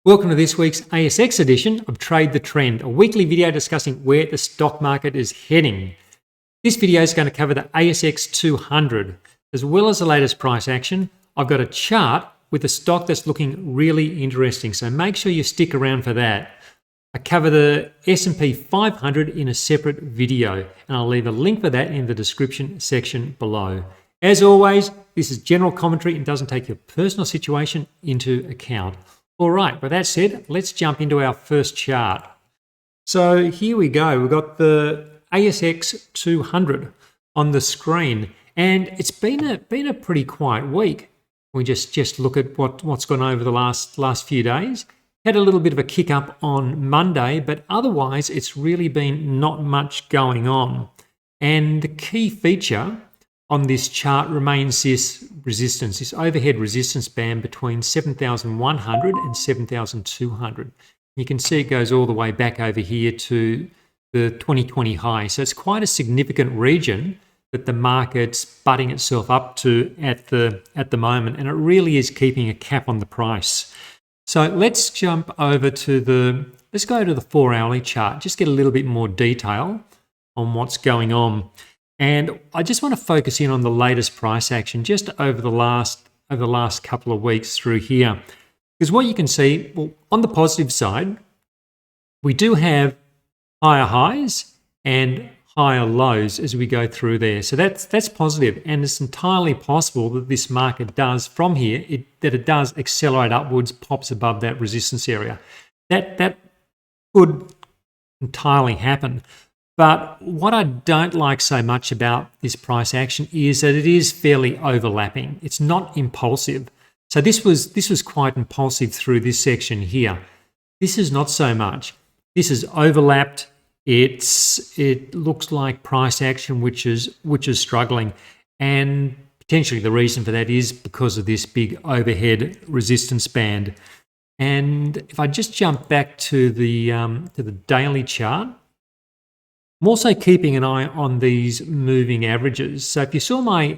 Welcome to this week's ASX edition of Trade the Trend, a weekly video discussing where the stock market is heading. This video is going to cover the ASX 200, as well as the latest price action. I've got a chart with a stock that's looking really interesting, so make sure you stick around for that. I cover the S&P 500 in a separate video, and I'll leave a link for that in the description section below. As always, this is general commentary and doesn't take your personal situation into account. All right, with that said, let's jump into our first chart. So here we go. We've got the ASX 200 on the screen, and it's been a pretty quiet week. We just look at what's gone over the last few days. Had a little bit of a kick up on Monday, but otherwise it's really been not much going on. And the key feature on this chart remains this resistance, this overhead resistance band between 7,100 and 7,200. You can see it goes all the way back over here to the 2020 high. So it's quite a significant region that the market's butting itself up to at the moment, and it really is keeping a cap on the price. So let's jump over to let's go to the 4-hourly chart, just get a little bit more detail on what's going on. And I just want to focus in on the latest price action just over the last couple of weeks through here. Because what you can see, well, on the positive side, we do have higher highs and higher lows as we go through there. So that's positive, and it's entirely possible that this market does, from here, it does accelerate upwards, pops above that resistance area. That could entirely happen. But what I don't like so much about this price action is that it is fairly overlapping. It's not impulsive. So this was quite impulsive through this section here. This is not so much. This is overlapped. It looks like price action which is struggling, and potentially the reason for that is because of this big overhead resistance band. And if I just jump back to the daily chart, I'm also keeping an eye on these moving averages. So if you saw my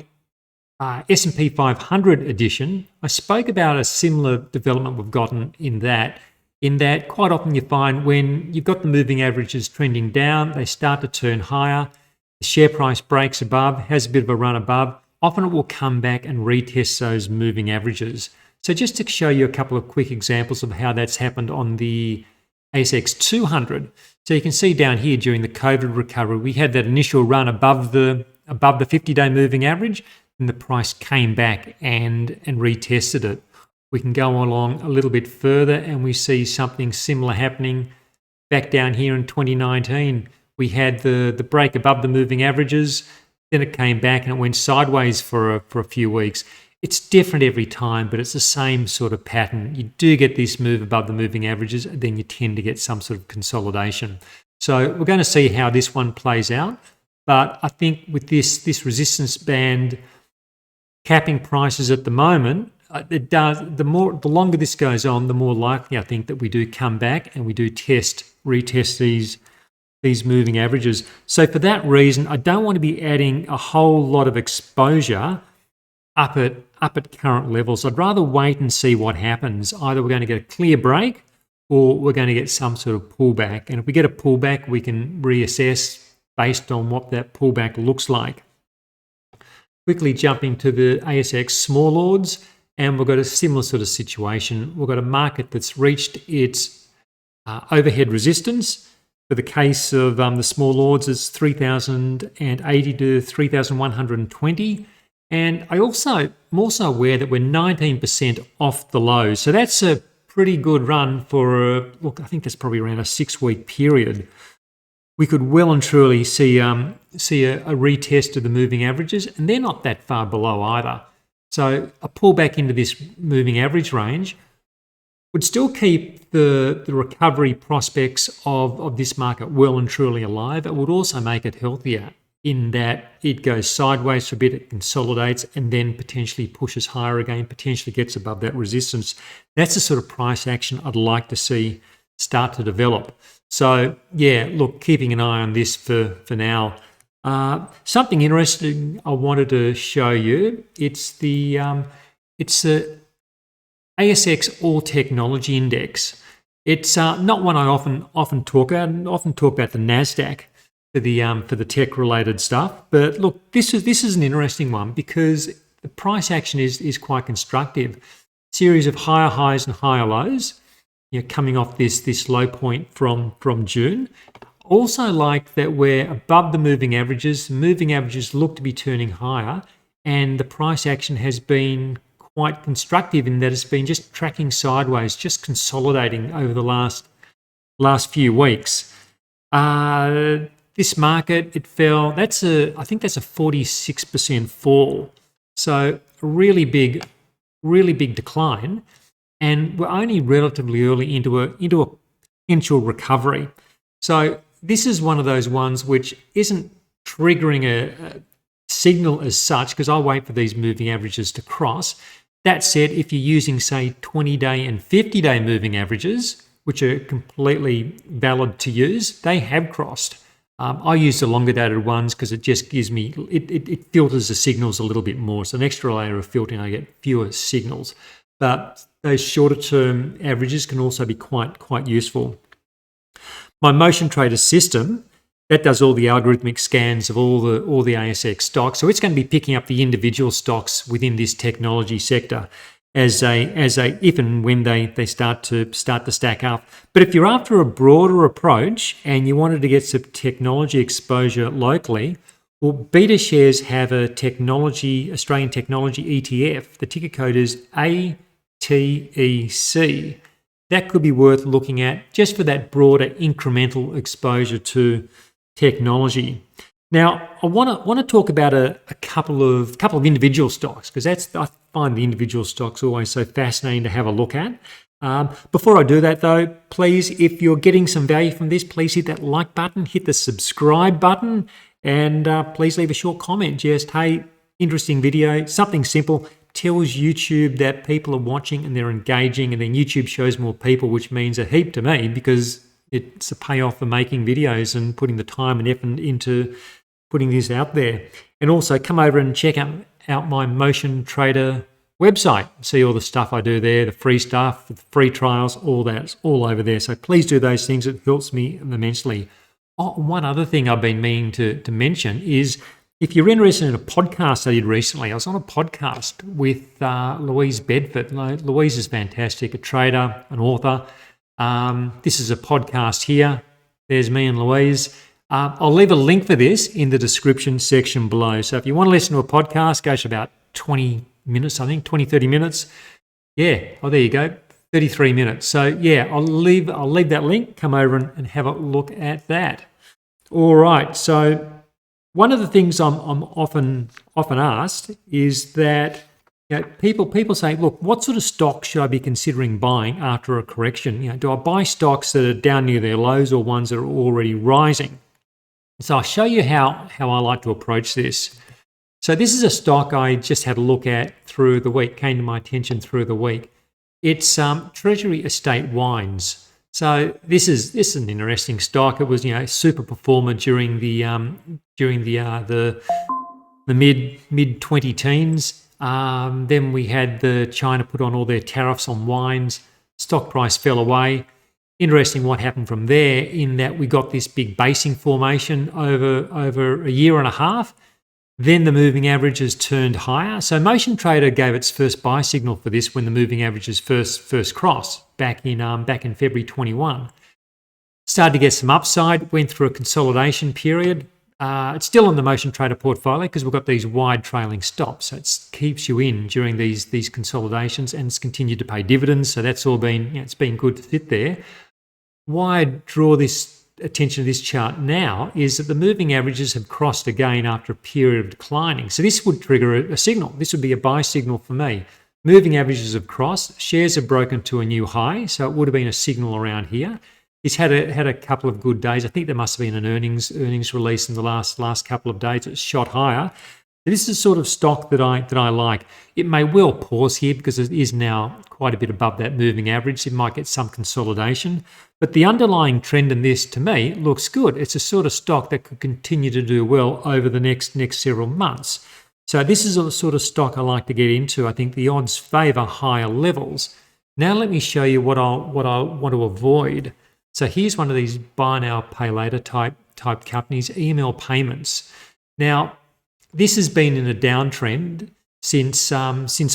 S&P 500 edition, I spoke about a similar development we've gotten in that quite often you find when you've got the moving averages trending down, they start to turn higher, the share price breaks above, has a bit of a run above, often it will come back and retest those moving averages. So just to show you a couple of quick examples of how that's happened on the ASX 200. So you can see down here during the COVID recovery, we had that initial run above the 50-day moving average, and the price came back and retested it. We can go along a little bit further and we see something similar happening back down here in 2019. We had the break above the moving averages, then it came back and it went sideways for a few weeks. It's different every time, but it's the same sort of pattern. You do get this move above the moving averages, and then you tend to get some sort of consolidation. So we're going to see how this one plays out. But I think with this resistance band capping prices at the moment, it does. The longer this goes on, the more likely I think that we do come back and we do retest these moving averages. So for that reason, I don't want to be adding a whole lot of exposure up at current levels. I'd rather wait and see what happens. Either we're going to get a clear break or we're going to get some sort of pullback. And if we get a pullback, we can reassess based on what that pullback looks like. Quickly jumping to the ASX Small Ords, and we've got a similar sort of situation. We've got a market that's reached its overhead resistance. For the case of the Small Ords, it's 3,080 to 3,120. And I'm also aware that we're 19% off the lows. So that's a pretty good run for, I think that's probably around a 6-week period. We could well and truly see a retest of the moving averages, and they're not that far below either. So a pullback into this moving average range would still keep the recovery prospects of this market well and truly alive. It would also make it healthier in that it goes sideways for a bit, it consolidates, and then potentially pushes higher again, potentially gets above that resistance. That's the sort of price action I'd like to see start to develop. So yeah, look, keeping an eye on this for now. Something interesting I wanted to show you. It's ASX All Technology Index. It's not one I often talk about. I often talk about the Nasdaq for the tech related stuff. But look, this is an interesting one because the price action is quite constructive. Series of higher highs and higher lows, coming off this low point from June. Also like that we're above the moving averages. The moving averages look to be turning higher, and the price action has been quite constructive in that it's been just tracking sideways, just consolidating over the last few weeks. This market, it fell. I think that's a 46% fall. So a really big decline, and we're only relatively early into a potential recovery. So this is one of those ones which isn't triggering a signal as such, because I'll wait for these moving averages to cross. That said, if you're using, say, 20-day and 50-day moving averages, which are completely valid to use, they have crossed. I use the longer dated ones because it just gives me, it filters the signals a little bit more. So an extra layer of filtering, I get fewer signals. But those shorter term averages can also be quite useful. My motion trader system, that does all the algorithmic scans of all the ASX stocks. So it's going to be picking up the individual stocks within this technology sector as if and when they start to stack up. But if you're after a broader approach and you wanted to get some technology exposure locally, well, Beta Shares have a Australian technology ETF. The ticker code is ATEC. That could be worth looking at just for that broader incremental exposure to technology. Now, I want to talk about a couple of individual stocks, because I find the individual stocks always so fascinating to have a look at. Before I do that, though, please, if you're getting some value from this, please hit that like button, hit the subscribe button, and please leave a short comment. Just, hey, interesting video, something simple, tells YouTube that people are watching and they're engaging, and then YouTube shows more people, which means a heap to me because it's a payoff for making videos and putting the time and effort into putting this out there. And also come over and check out my Motion Trader website. See all the stuff I do there, the free stuff, the free trials, all that. It's all over there. So please do those things. It helps me immensely. Oh, one other thing I've been meaning to mention is if you're interested in a podcast I did recently, I was on a podcast with Louise Bedford. Louise is fantastic, a trader, an author. This is a podcast here. There's me and Louise. I'll leave a link for this in the description section below. So if you want to listen to a podcast, goes for about 20 minutes, I think, 30 minutes. Yeah, oh, there you go, 33 minutes. So yeah, I'll leave that link. Come over and have a look at that. All right, so one of the things I'm often asked is that people say, look, what sort of stock should I be considering buying after a correction? Do I buy stocks that are down near their lows or ones that are already rising? So I'll show you how I like to approach this. So this is a stock I just had a look at through the week, came to my attention through the week. It's Treasury Estate Wines. So this is an interesting stock. It was super performer during the mid 20 teens. Then we had the China put on all their tariffs on wines. Stock price fell away. Interesting what happened from there, in that we got this big basing formation over a year and a half. Then the moving averages turned higher. So Motion Trader gave its first buy signal for this when the moving averages first crossed back in February 21. Started to get some upside, went through a consolidation period. It's still on the Motion Trader portfolio because we've got these wide trailing stops. So it keeps you in during these consolidations, and it's continued to pay dividends. So that's all been, it's been good to sit there. Why I draw this attention to this chart now is that the moving averages have crossed again after a period of declining. So this would trigger a signal. This would be a buy signal for me. Moving averages have crossed. Shares have broken to a new high. So it would have been a signal around here. It's had a couple of good days. I think there must have been an earnings release in the last couple of days. It's shot higher. This is the sort of stock that I like. It may well pause here because it is now quite a bit above that moving average. It might get some consolidation. But the underlying trend in this, to me, looks good. It's a sort of stock that could continue to do well over the next several months. So this is the sort of stock I like to get into. I think the odds favour higher levels. Now let me show you what I want to avoid. So here's one of these buy now, pay later type companies, email payments. Now, this has been in a downtrend since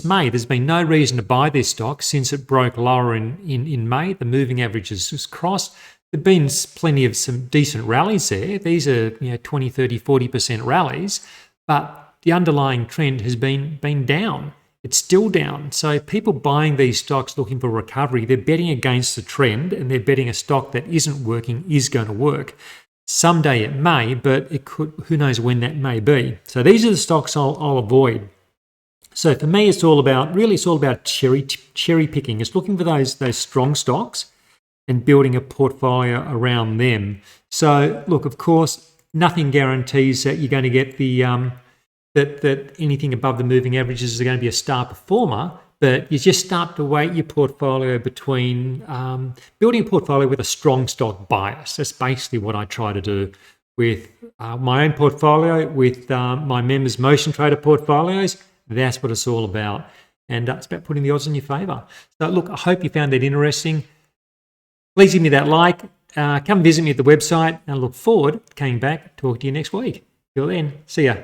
May. There's been no reason to buy this stock since it broke lower in May. The moving average has just crossed. There've been plenty of some decent rallies there. These are 20, 30, 40% rallies, but the underlying trend has been down. It's still down. So people buying these stocks looking for recovery, they're betting against the trend and they're betting a stock that isn't working is going to work. Someday it may, but it could. Who knows when that may be. So these are the stocks I'll avoid. So for me, it's all about cherry picking. It's looking for those strong stocks and building a portfolio around them. So look, of course, nothing guarantees that you're going to get the that anything above the moving averages is going to be a star performer, but you just start to weight your portfolio between building a portfolio with a strong stock bias. That's basically what I try to do with my own portfolio, with my members' motion trader portfolios. That's what it's all about. And it's about putting the odds in your favour. So look, I hope you found that interesting. Please give me that like. Come visit me at the website, and I look forward to coming back, talk to you next week. Till then, see ya.